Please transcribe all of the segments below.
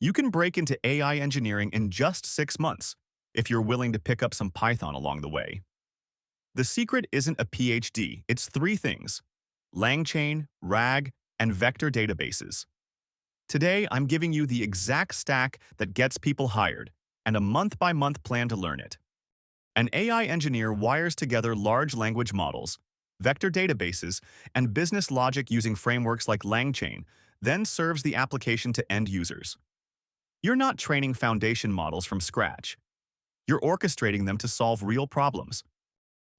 You can break into AI engineering in just 6 months if you're willing to pick up some Python along the way. The secret isn't a PhD, it's three things: LangChain, RAG, and vector databases. Today, I'm giving you the exact stack that gets people hired and a month-by-month plan to learn it. An AI engineer wires together large language models, vector databases, and business logic using frameworks like LangChain, then serves the application to end users. You're not training foundation models from scratch. You're orchestrating them to solve real problems.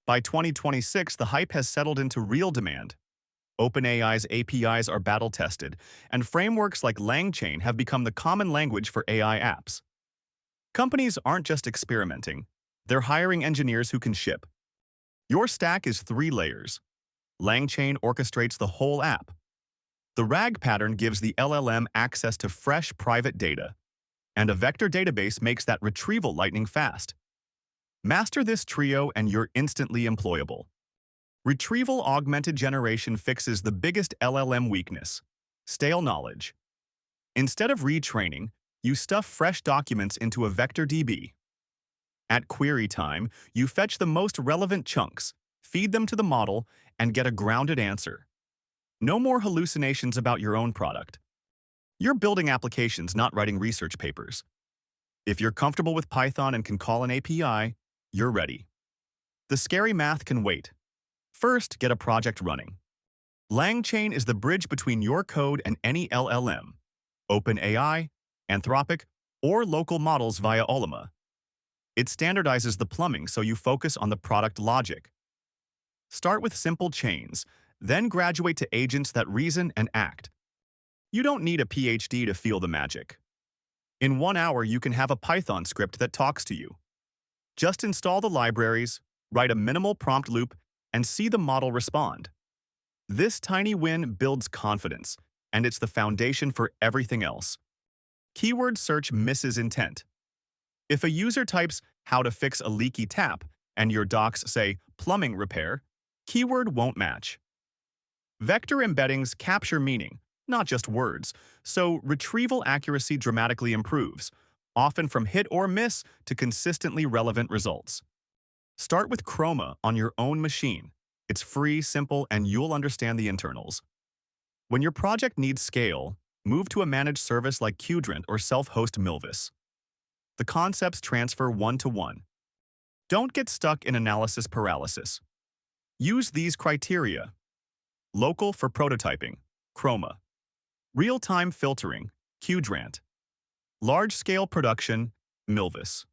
By 2026, the hype has settled into real demand. OpenAI's APIs are battle-tested, and frameworks like LangChain have become the common language for AI apps. Companies aren't just experimenting, they're hiring engineers who can ship. Your stack is 3 layers. LangChain orchestrates the whole app. The RAG pattern gives the LLM access to fresh private data, and a vector database makes that retrieval lightning fast. Master this trio and you're instantly employable. Retrieval augmented generation fixes the biggest LLM weakness: stale knowledge. Instead of retraining, you stuff fresh documents into a vector DB. At query time, you fetch the most relevant chunks, feed them to the model, and get a grounded answer. No more hallucinations about your own product. You're building applications, not writing research papers. If you're comfortable with Python and can call an API, you're ready. The scary math can wait. First, get a project running. LangChain is the bridge between your code and any LLM, OpenAI, Anthropic, or local models via Ollama. It standardizes the plumbing so you focus on the product logic. Start with simple chains, then graduate to agents that reason and act. You don't need a PhD to feel the magic. In 1 hour, you can have a Python script that talks to you. Just install the libraries, write a minimal prompt loop, and see the model respond. This tiny win builds confidence, and it's the foundation for everything else. Keyword search misses intent. If a user types "how to fix a leaky tap" and your docs say "plumbing repair," keyword won't match. Vector embeddings capture meaning, not just words, so retrieval accuracy dramatically improves, often from hit or miss to consistently relevant results. Start with Chroma on your own machine. It's free, simple, and you'll understand the internals. When your project needs scale, move to a managed service like Qdrant or self-host Milvus. The concepts transfer one-to-one. Don't get stuck in analysis paralysis. Use these criteria. Local for prototyping, Chroma. Real-time filtering, Qdrant. Large-scale production, Milvus.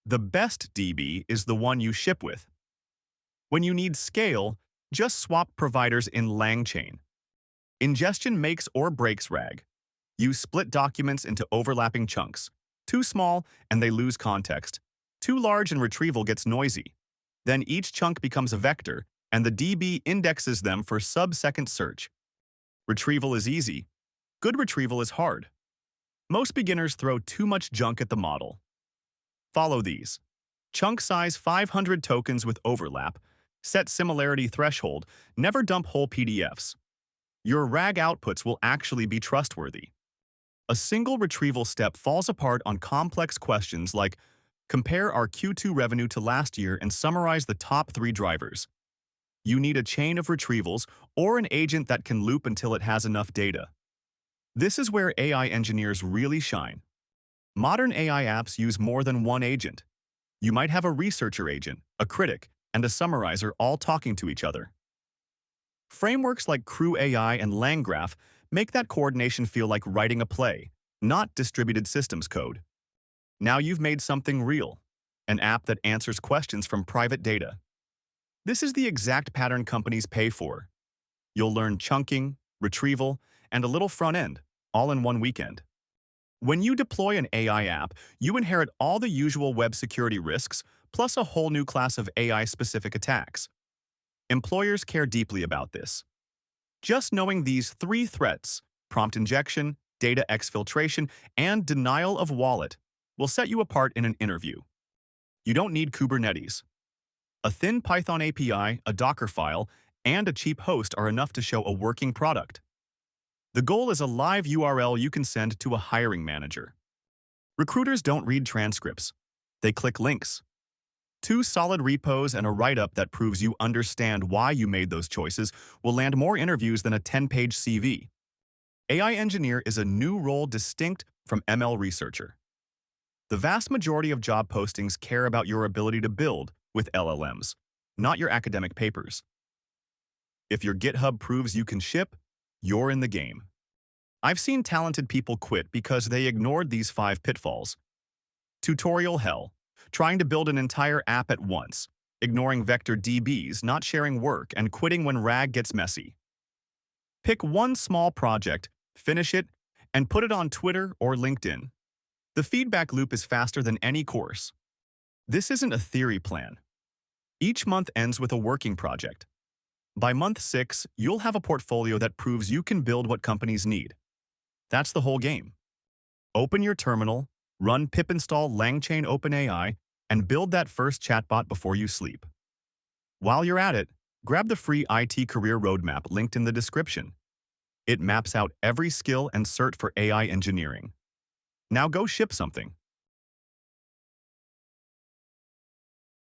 The best DB is the one you ship with. When you need scale, just swap providers in LangChain. Ingestion makes or breaks RAG. You split documents into overlapping chunks. Too small, and they lose context. Too large, and retrieval gets noisy. Then each chunk becomes a vector, and the DB indexes them for sub-second search. Retrieval is easy. Good retrieval is hard. Most beginners throw too much junk at the model. Follow these. Chunk size 500 tokens with overlap. Set similarity threshold. Never dump whole PDFs. Your RAG outputs will actually be trustworthy. A single retrieval step falls apart on complex questions like compare our Q2 revenue to last year and summarize the top 3 drivers. You need a chain of retrievals or an agent that can loop until it has enough data. This is where AI engineers really shine. Modern AI apps use more than one agent. You might have a researcher agent, a critic, and a summarizer all talking to each other. Frameworks like Crew AI and LangGraph make that coordination feel like writing a play, not distributed systems code. Now you've made something real, an app that answers questions from private data. This is the exact pattern companies pay for. You'll learn chunking, retrieval, and a little front end, all in one weekend. When you deploy an AI app, you inherit all the usual web security risks, plus a whole new class of AI-specific attacks. Employers care deeply about this. Just knowing these 3 threats, prompt injection, data exfiltration, and denial of wallet, will set you apart in an interview. You don't need Kubernetes. A thin Python API, a Docker file, and a cheap host are enough to show a working product. The goal is a live URL you can send to a hiring manager. Recruiters don't read transcripts. They click links. 2 solid repos and a write-up that proves you understand why you made those choices will land more interviews than a 10-page CV. AI engineer is a new role distinct from ML researcher. The vast majority of job postings care about your ability to build with LLMs, not your academic papers. If your GitHub proves you can ship, you're in the game. I've seen talented people quit because they ignored these 5 pitfalls. Tutorial hell. Trying to build an entire app at once, ignoring vector DBs, not sharing work, and quitting when RAG gets messy. Pick one small project, finish it, and put it on Twitter or LinkedIn. The feedback loop is faster than any course. This isn't a theory plan. Each month ends with a working project. By month 6, you'll have a portfolio that proves you can build what companies need. That's the whole game. Open your terminal, run pip install LangChain OpenAI, and build that first chatbot before you sleep. While you're at it, grab the free IT career roadmap linked in the description. It maps out every skill and cert for AI engineering. Now go ship something.